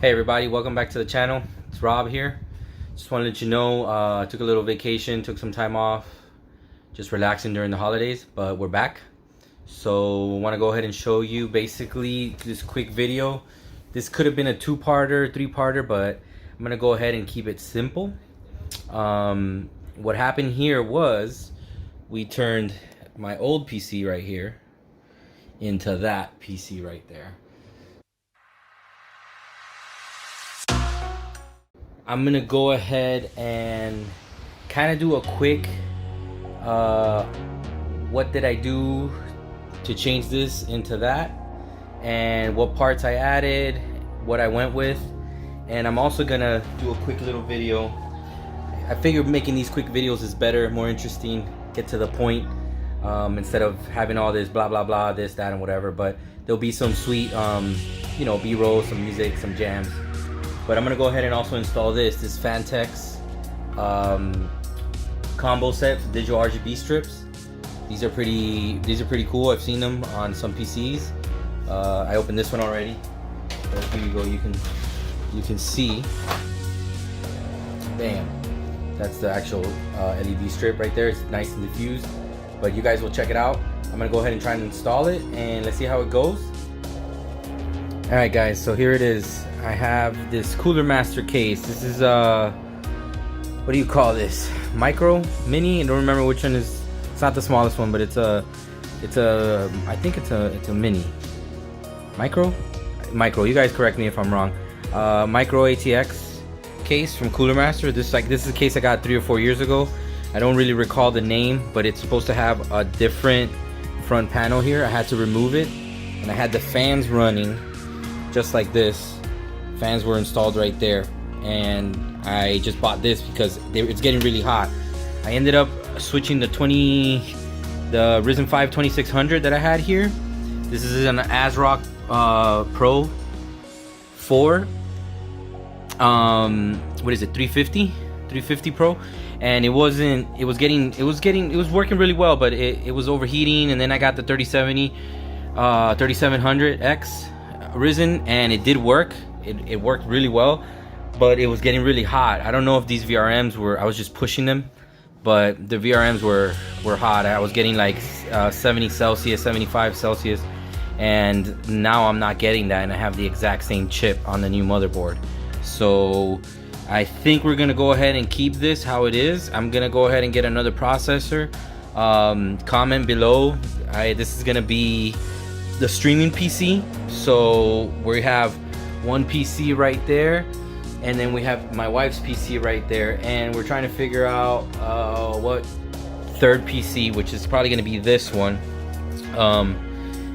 Hey everybody, welcome back to the channel. It's Rob here. Just want to let you know, I took a little vacation, took some time off, just relaxing during the holidays, but we're back. So I want to go ahead and show you basically this quick video. This could have been a two-parter, three-parter, but I'm going to go ahead and keep it simple. What happened here was we turned my old PC right here into that PC right there. I'm gonna go ahead and kind of do a quick what did I do to change this into that, and what parts I added, what I went with. And I'm also gonna do a quick little video. I figured making these quick videos is better, more interesting, get to the point, instead of having all this blah blah blah, this, that, and whatever. But there'll be some sweet you know, b-roll, some music, some jams. But I'm gonna go ahead and also install this Phanteks combo set for digital RGB strips. These are pretty cool. I've seen them on some PCs. I opened this one already. So here you go. You can see. Bam. That's the actual LED strip right there. It's nice and diffused. But you guys will check it out. I'm gonna go ahead and try and install it, and let's see how it goes. All right, guys. So here it is. I have this CoolerMaster case. This is what do you call this? Micro, mini? I don't remember which one is. It's not the smallest one, but I think it's a mini. Micro. You guys correct me if I'm wrong. Micro ATX case from CoolerMaster. This is a case I got 3 or 4 years ago. I don't really recall the name, but it's supposed to have a different front panel here. I had to remove it, and I had the fans running just like this. Fans were installed right there, and I just bought this because it's getting really hot. I ended up switching the Ryzen 5 2600 that I had here. This is an ASRock Pro 4. What is it? 350 Pro, and it was working really well, but it was overheating. And then I got the 3700X Ryzen, and it did work. It worked really well, but it was getting really hot. I don't know if these VRMs were, I was just pushing them, but the VRMs were hot. I was getting like 70 Celsius, 75 Celsius, and now I'm not getting that, and I have the exact same chip on the new motherboard. So I think we're gonna go ahead and keep this how it is. I'm gonna go ahead and get another processor. Comment below. This is gonna be the streaming PC. So we have one PC right there, and then we have my wife's PC right there, and we're trying to figure out what third PC, which is probably going to be this one,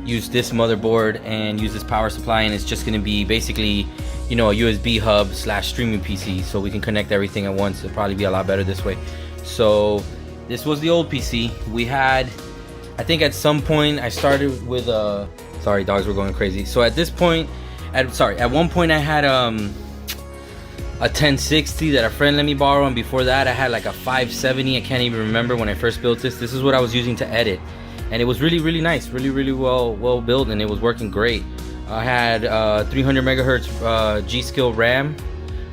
use this motherboard and use this power supply, and it's just going to be basically, you know, a USB hub / streaming PC, so we can connect everything at once. It'll probably be a lot better this way. So this was the old PC we had. I think at some point I started with sorry, dogs were going crazy. So at this point, at one point I had a 1060 that a friend let me borrow, and before that I had like a 570. I can't even remember when I first built this. This is what I was using to edit, and it was really nice, really well built, and it was working great. I had 300 megahertz G-Skill RAM,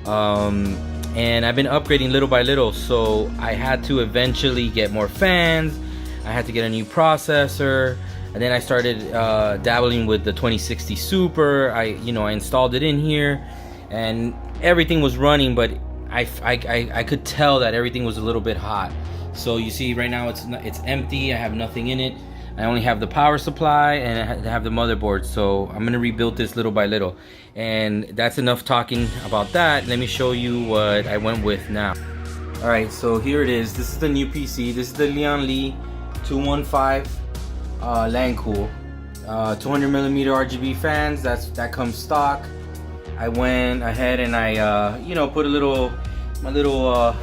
and I've been upgrading little by little. So I had to eventually get more fans. I had to get a new processor. And then I started dabbling with the 2060 Super. I installed it in here, and everything was running, but I could tell that everything was a little bit hot. So you see right now it's empty. I have nothing in it. I only have the power supply, and I have the motherboard. So I'm gonna rebuild this little by little, and that's enough talking about that. Let me show you what I went with now. All right, so here it is. This is the new PC. This is the Lian LI 215 Lancool 200mm RGB fans. That comes stock. I went ahead and I put my little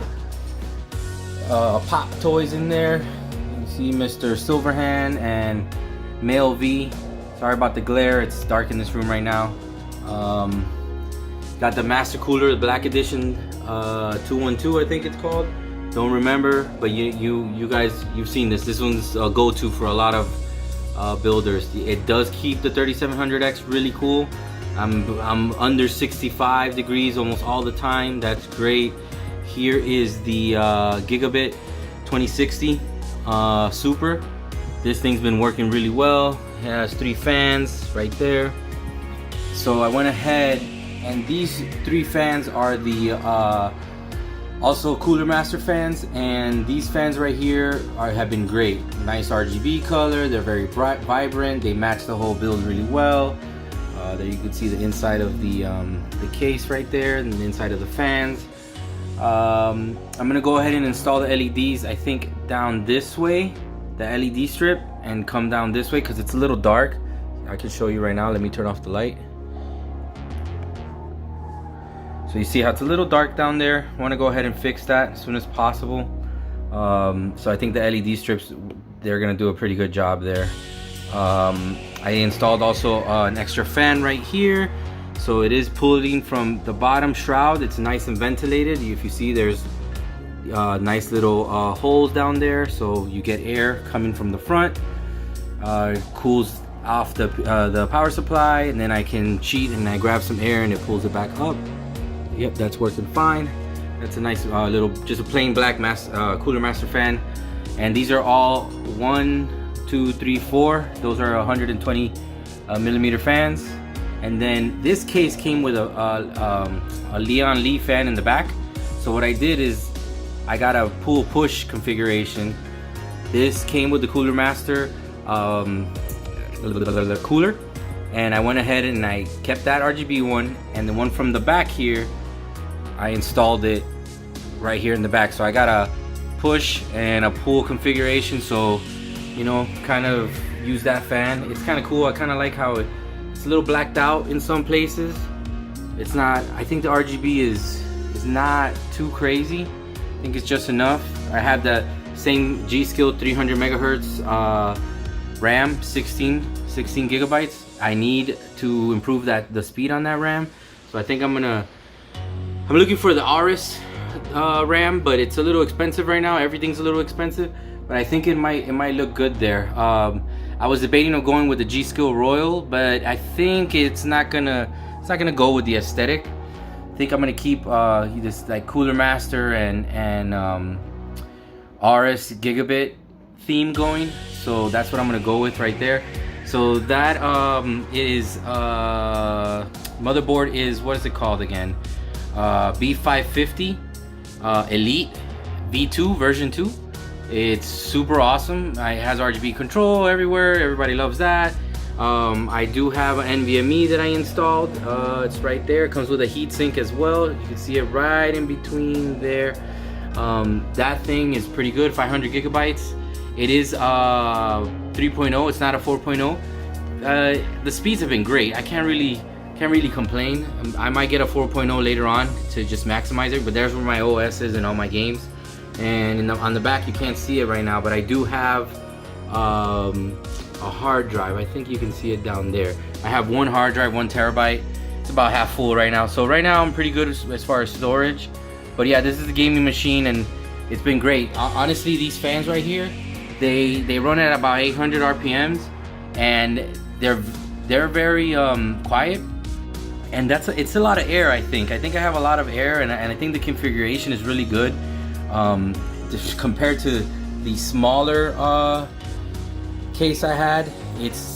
pop toys in there. You see Mr. Silverhand and Male V. Sorry about the glare, it's dark in this room right now. Got the Master Cooler, the Black Edition 212, I think it's called. Don't remember, but you guys, you've seen this. This one's a go-to for a lot of builders. It does keep the 3700X really cool. I'm under 65 degrees almost all the time. That's great. Here is the Gigabit 2060 Super. This thing's been working really well. It has 3 fans right there. So I went ahead, and these 3 fans are the also CoolerMaster fans, and these fans right here have been great. Nice RGB color, they're very bright, vibrant, they match the whole build really well. There you can see the inside of the case right there, and the inside of the fans. I'm gonna go ahead and install the LEDs, I think down this way, the LED strip, and come down this way because it's a little dark. I can show you right now. Let me turn off the light. So you see how it's a little dark down there. I want to go ahead and fix that as soon as possible. So I think the LED strips, they're gonna do a pretty good job there. I installed also an extra fan right here, so it is pulling from the bottom shroud. It's nice and ventilated. If you see, there's nice little holes down there, so you get air coming from the front. It cools off the power supply, and then I can cheat and I grab some air and it pulls it back up. Yep, that's working fine. That's a nice little, just a plain black CoolerMaster fan. And these are all 1, 2, 3, 4. Those are 120 millimeter fans. And then this case came with a Lian LI fan in the back. So what I did is I got a pull push configuration. This came with the CoolerMaster the cooler, and I went ahead and I kept that RGB one, and the one from the back here, I installed it right here in the back. So I got a push and a pull configuration, so you know, kind of use that fan. It's kind of cool. I kind of like how it's a little blacked out in some places. It's not, I think the RGB is not too crazy. I think it's just enough. I have the same G-Skill 300 megahertz RAM, 16 gigabytes. I need to improve the speed on that RAM. So I think I'm looking for the Aorus RAM, but it's a little expensive right now. Everything's a little expensive, but I think it might look good there. I was debating on going with the G-Skill Royal, but I think it's not gonna go with the aesthetic. I think I'm gonna keep this like CoolerMaster and Aorus Gigabit theme going. So that's what I'm gonna go with right there. So that is motherboard is, what is it called again? B550 Elite V2 version 2. It's super awesome. It has RGB control everywhere. Everybody loves that. I do have an NVMe that I installed. It's right there. It comes with a heatsink as well. You can see it right in between there. That thing is pretty good. 500 gigabytes. It is 3.0. It's not a 4.0. The speeds have been great. I can't really complain. I might get a 4.0 later on to just maximize it, but there's where my OS is and all my games. And on the back you can't see it right now, but I do have a hard drive. I think you can see it down there. I have one hard drive, 1 terabyte. It's about half full right now. So right now I'm pretty good as far as storage. But yeah, this is the gaming machine and it's been great. Honestly, these fans right here, they run at about 800 RPMs and they're very quiet. And it's a lot of air. I think I have a lot of air, and I think the configuration is really good. Just compared to the smaller case I had,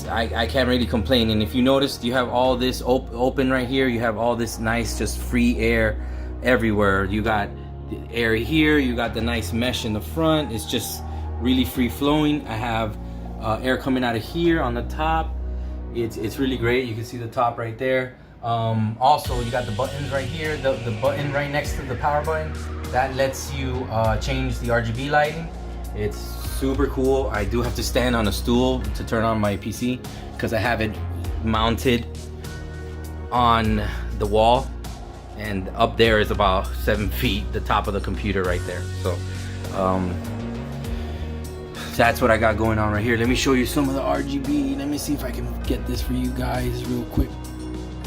I can't really complain. And if you notice, you have all this open right here. You have all this nice just free air everywhere. You got the air here, you got the nice mesh in the front. It's just really free flowing. I have air coming out of here on the top. It's really great. You can see the top right there. Also, you got the buttons right here. The button right next to the power button, that lets you change the RGB lighting. It's super cool. I do have to stand on a stool to turn on my PC because I have it mounted on the wall, and up there is about 7 feet, the top of the computer right there. So that's what I got going on right here. Let me show you some of the RGB. Let me see if I can get this for you guys real quick.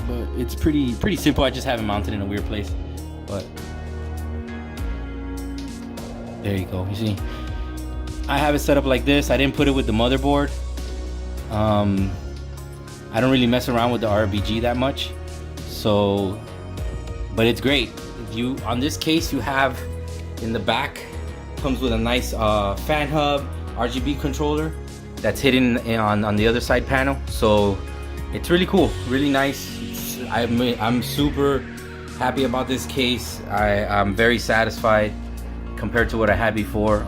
But it's pretty simple. I just have it mounted in a weird place. But there you go. You see, I have it set up like this. I didn't put it with the motherboard. I don't really mess around with the RBG that much. So, but it's great. You on this case, you have in the back, comes with a nice fan hub, RGB controller that's hidden on the other side panel. So it's really cool, really nice. I'm super happy about this case. I'm very satisfied compared to what I had before.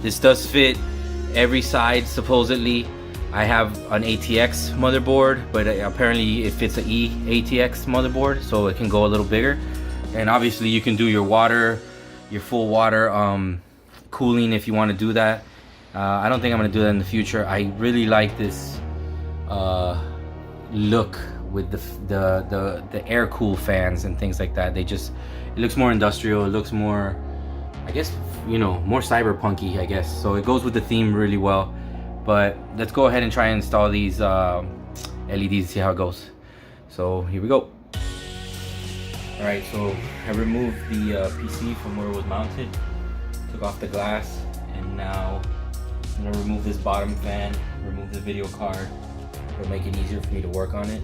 This does fit every side supposedly. I have an ATX motherboard, but apparently it fits an ATX motherboard, so it can go a little bigger. And obviously you can do your water, your full water cooling if you want to do that. I don't think I'm going to do that in the future. I really like this look with the air cool fans and things like that. It looks more industrial. It looks more, I guess, you know, more cyberpunky, I guess. So it goes with the theme really well. But let's go ahead and try and install these LEDs, see how it goes. So here we go. All right, so I removed the PC from where it was mounted, took off the glass, and now I'm gonna remove this bottom fan, remove the video card. It'll make it easier for me to work on it.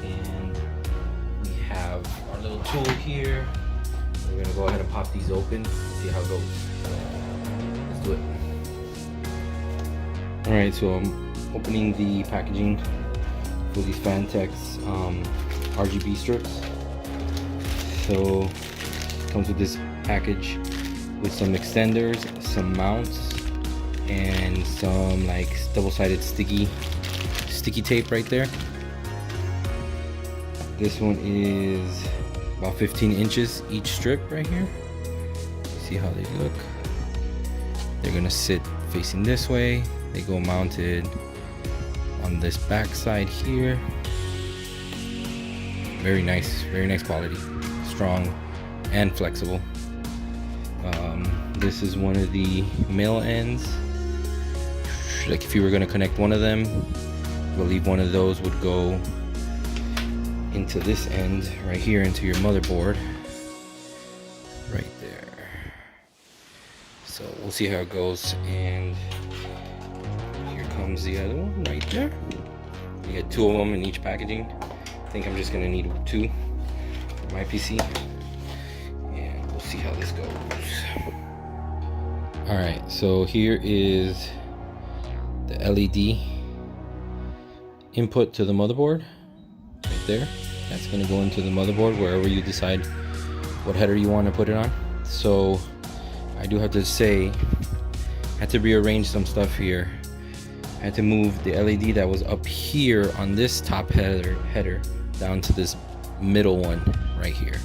And we have our little tool here. We're gonna go ahead and pop these open and see how it goes. Let's do it. All right, so I'm opening the packaging for these Phanteks RGB strips. So it comes with this package with some extenders, some mounts, and some like double-sided sticky tape right there. This one is about 15 inches each strip right here. See how they look. They're gonna sit facing this way. They go mounted on this back side here. Very nice quality, strong and flexible. This is one of the male ends. Like if you were gonna connect one of them, I believe one of those would go into this end right here, into your motherboard right there. So we'll see how it goes. And here comes the other one right there. You get two of them in each packaging. I think I'm just gonna need two for my PC, and we'll see how this goes. All right, so here is the LED input to the motherboard right there. That's going to go into the motherboard wherever you decide what header you want to put it on. So I do have to say, I had to rearrange some stuff here. I had to move the LED that was up here on this top header down to this middle one right here.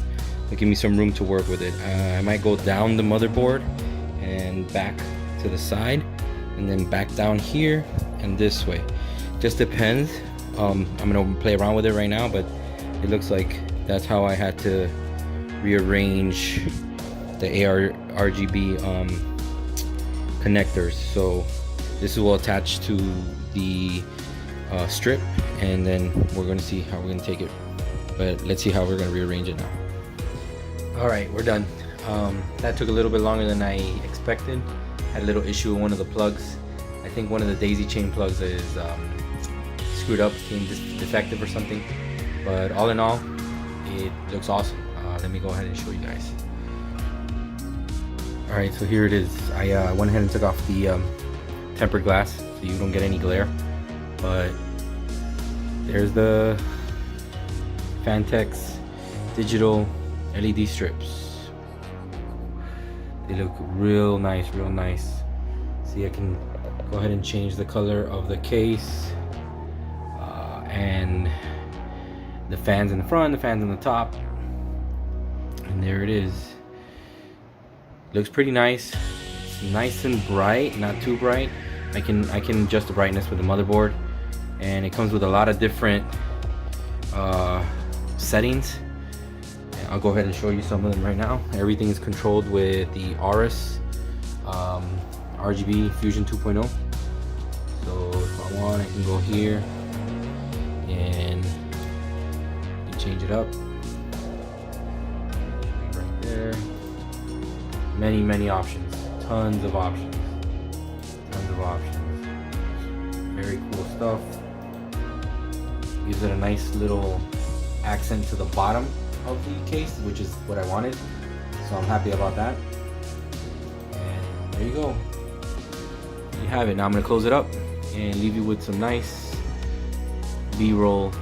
To give me some room to work with it. I might go down the motherboard and back to the side, and then back down here and this way. Just depends. I'm gonna play around with it right now, but it looks like that's how I had to rearrange the RGB connectors. So this will attach to the strip, and then we're gonna see how we're gonna take it. But let's see how we're gonna rearrange it now. All right, we're done. That took a little bit longer than I expected. Had a little issue with one of the plugs. I think one of the daisy chain plugs is screwed up, became defective or something. But all in all, it looks awesome. Let me go ahead and show you guys. All right, so here it is. I went ahead and took off the tempered glass so you don't get any glare. But there's the Phanteks digital LED strips. They look real nice, real nice. See, I can go ahead and change the color of the case, and the fans in the front, the fans in the top, and there it is. Looks pretty nice. It's nice and bright, not too bright. I can adjust the brightness with the motherboard, and it comes with a lot of different settings. I'll go ahead and show you some of them right now. Everything is controlled with the Aorus RGB Fusion 2.0. So if I want, I can go here and change it up right there. Many options, tons of options. Very cool stuff. Gives it a nice little accent to the bottom of the case, which is what I wanted. So I'm happy about that. And there you go. You have it. Now I'm gonna close it up and leave you with some nice B-roll